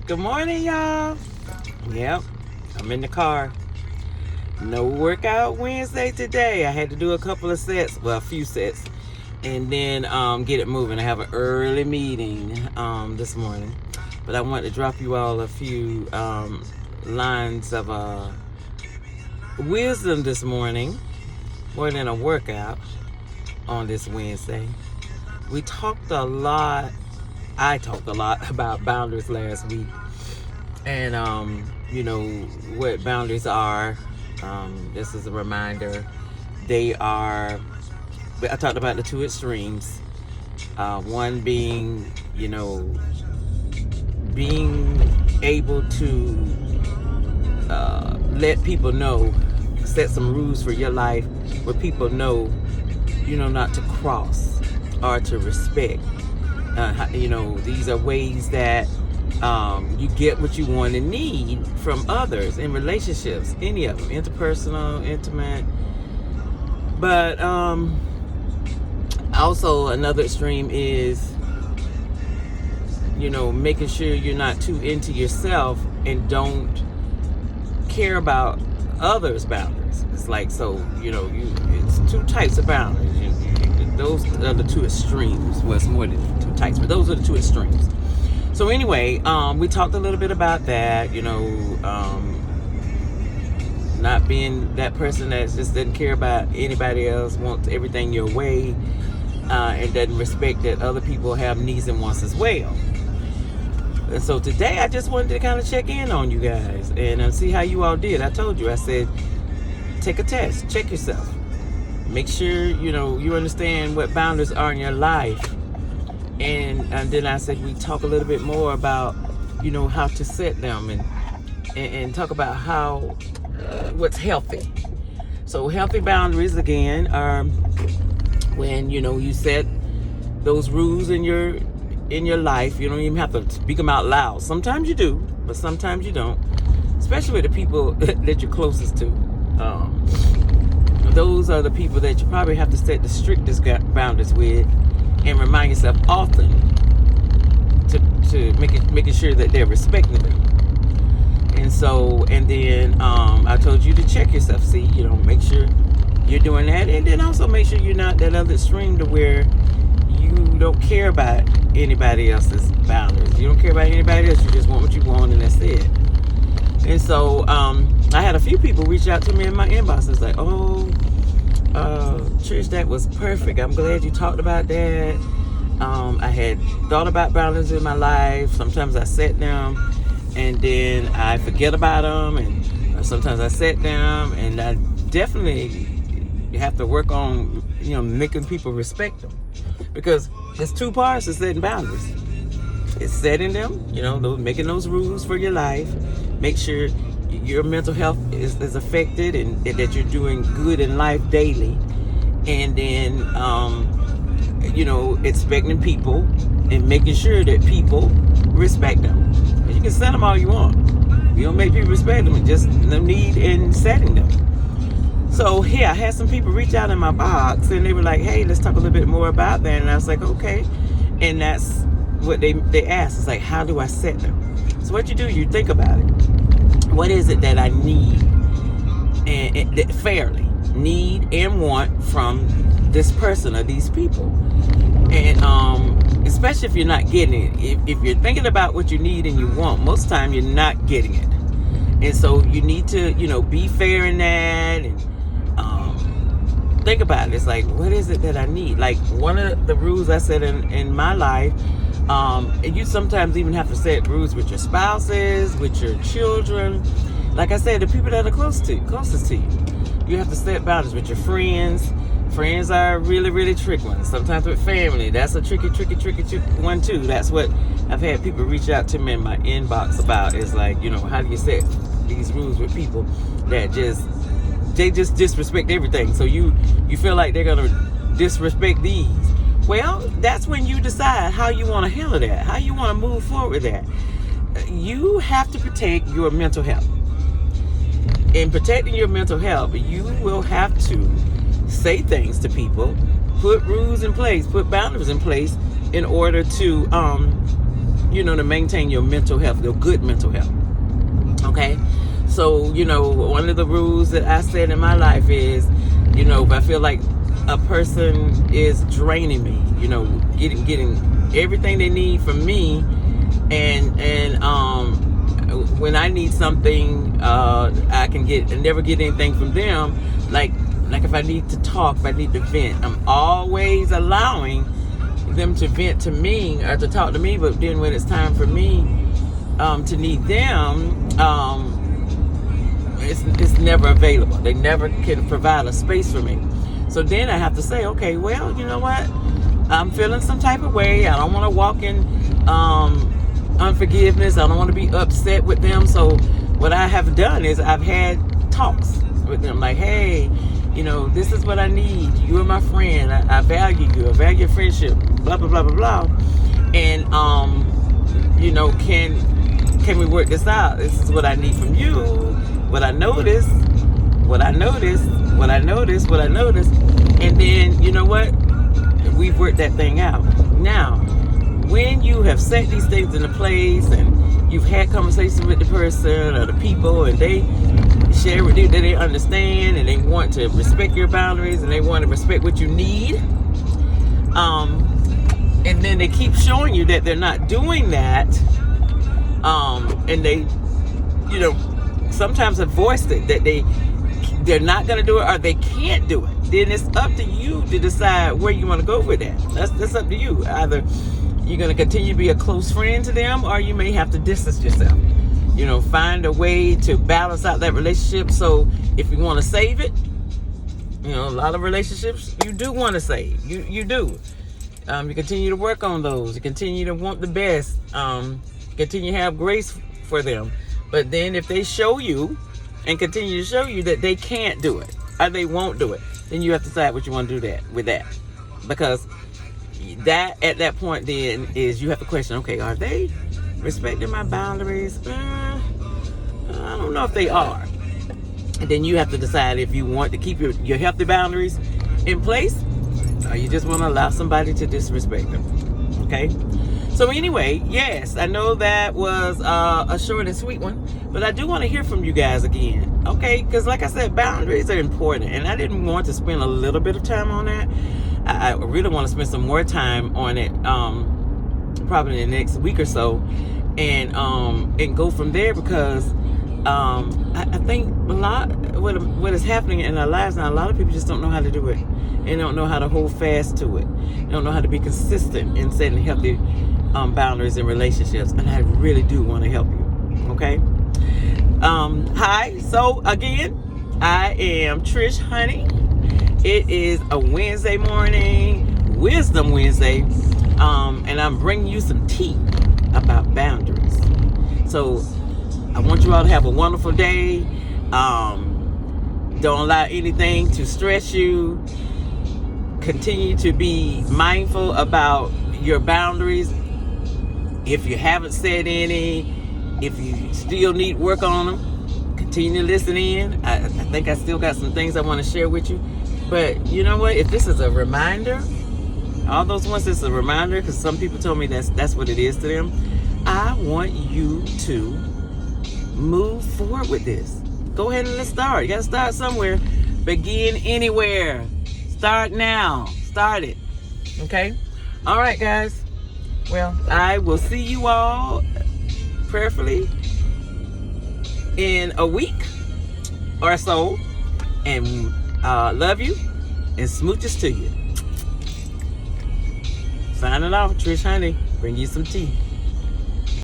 Good morning, y'all. Yep, I'm in the car. No workout Wednesday today. I had to do a couple of sets, well, a few sets, and then get it moving. I have an early meeting this morning, but I want to drop you all a few lines of wisdom this morning, more than a workout on this Wednesday. We talked a lot. I talked a lot about boundaries last week, and what boundaries are. This is a reminder. They are. I talked about the two extremes. One being, being able to let people know, set some rules for your life where people know, not to cross or to respect. These are ways that you get what you want and need from others in relationships, any of them, interpersonal, intimate. But also another extreme is, making sure you're not too into yourself and don't care about others' boundaries. It's like, it's two types of boundaries. Those are the two extremes. Well, it's more than two types, but those are the two extremes. So anyway, we talked a little bit about that, not being that person that just doesn't care about anybody else, wants everything your way, and doesn't respect that other people have needs and wants as well. And so today I just wanted to kind of check in on you guys and see how you all did. I told you, I said, take a test, check yourself. Make sure, you understand what boundaries are in your life. And then I said we talk a little bit more about, how to set them and talk about what's healthy. So healthy boundaries, again, are when, you set those rules in your life. You don't even have to speak them out loud. Sometimes you do, but sometimes you don't. Especially with the people that you're closest to. Those are the people that you probably have to set the strictest boundaries with, and remind yourself often to making sure that they're respecting them. And then I told you to check yourself. See, make sure you're doing that, and then also make sure you're not that other extreme to where you don't care about anybody else's boundaries. You don't care about anybody else. You just want what you want, and that's it. And so I had a few people reach out to me in my inbox. It's like, Trish, that was perfect. I'm glad you talked about that. I had thought about boundaries in my life. Sometimes I set them, and then I forget about them, and sometimes I set them, and I definitely have to work on, making people respect them, because there's two parts to setting boundaries. It's setting them, making those rules for your life. Make sure your mental health is affected and that you're doing good in life daily. And then, expecting people and making sure that people respect them. You can set them all you want. You don't make people respect them, just no need in setting them. So here, I had some people reach out in my box and they were like, hey, let's talk a little bit more about that. And I was like, okay. And that's what they asked. It's like, how do I set them? So what you do, you think about it. What is it that I need and fairly need and want from this person or these people? And especially if you're not getting it. If you're thinking about what you need and you want, most of the time you're not getting it. And so you need to, be fair in that and think about it. It's like, what is it that I need? Like one of the rules I set in my life, and you sometimes even have to set rules with your spouses, with your children. Like I said, the people that are closest to you. You have to set boundaries with your friends. Friends are really, really tricky ones. Sometimes with family, that's a tricky one too. That's what I've had people reach out to me in my inbox about. Is like, how do you set these rules with people that they just disrespect everything? So you feel like they're gonna disrespect these. Well, that's when you decide how you want to handle that, how you want to move forward with that. You have to protect your mental health. In protecting your mental health, you will have to say things to people, put rules in place, put boundaries in place in order to, to maintain your mental health, your good mental health. Okay? So, one of the rules that I set in my life is, if I feel like a person is draining me, getting everything they need from me, and when I need something, I can never get anything from them. Like if I need to talk, if I need to vent, I'm always allowing them to vent to me or to talk to me. But then when it's time for me to need them, it's never available. They never can provide a space for me. So then I have to say, okay, well, you know what? I'm feeling some type of way. I don't want to walk in unforgiveness. I don't want to be upset with them. So what I have done is I've had talks with them, like, hey, this is what I need. You are my friend. I value you. I value your friendship. Blah blah blah blah blah. And can we work this out? This is what I need from you. What I noticed. And then you know what? We've worked that thing out. Now, when you have set these things into place and you've had conversations with the person or the people, and they share with you that they understand and they want to respect your boundaries and they want to respect what you need, and then they keep showing you that they're not doing that, and they, sometimes have voiced it that they're not going to do it or they can't do it, then it's up to you to decide where you want to go with that. That's up to you. Either you're going to continue to be a close friend to them, or you may have to distance yourself. Find a way to balance out that relationship. So if you want to save it, a lot of relationships you do want to save. You do. You continue to work on those. You continue to want the best. Continue to have grace for them. But then if they show you and continue to show you that they can't do it or they won't do it, then you have to decide what you want to do with that. Because that at that point then is you have to question, okay, are they respecting my boundaries? I don't know if they are. And then you have to decide if you want to keep your healthy boundaries in place, or you just want to allow somebody to disrespect them. Okay? So anyway, yes, I know that was a short and sweet one, but I do want to hear from you guys again. Okay? Because like I said, boundaries are important, and I didn't want to spend a little bit of time on that. I really want to spend some more time on it, probably in the next week or so, and go from there, because I think a lot what is happening in our lives now, a lot of people just don't know how to do it, and don't know how to hold fast to it. They don't know how to be consistent in setting healthy boundaries in relationships, and I really do want to help you. Okay. Hi. So again, I am Trish Hunny. It is a Wednesday morning, Wisdom Wednesday, and I'm bringing you some tea about boundaries. So I want you all to have a wonderful day. Don't allow anything to stress you. Continue to be mindful about your boundaries. If you haven't set any, if you still need work on them, continue to listen in. I think I still got some things I want to share with you. But you know what? If this is a reminder, all those ones, it's a reminder, because some people told me that's what it is to them. I want you to move forward with this. Go ahead and let's start. You got to start somewhere. Begin anywhere. Start now. Start it. Okay? All right, guys. Well, I will see you all prayerfully in a week or so. And love you and smooches to you. Signing off, Trish Hunny. Bring you some tea.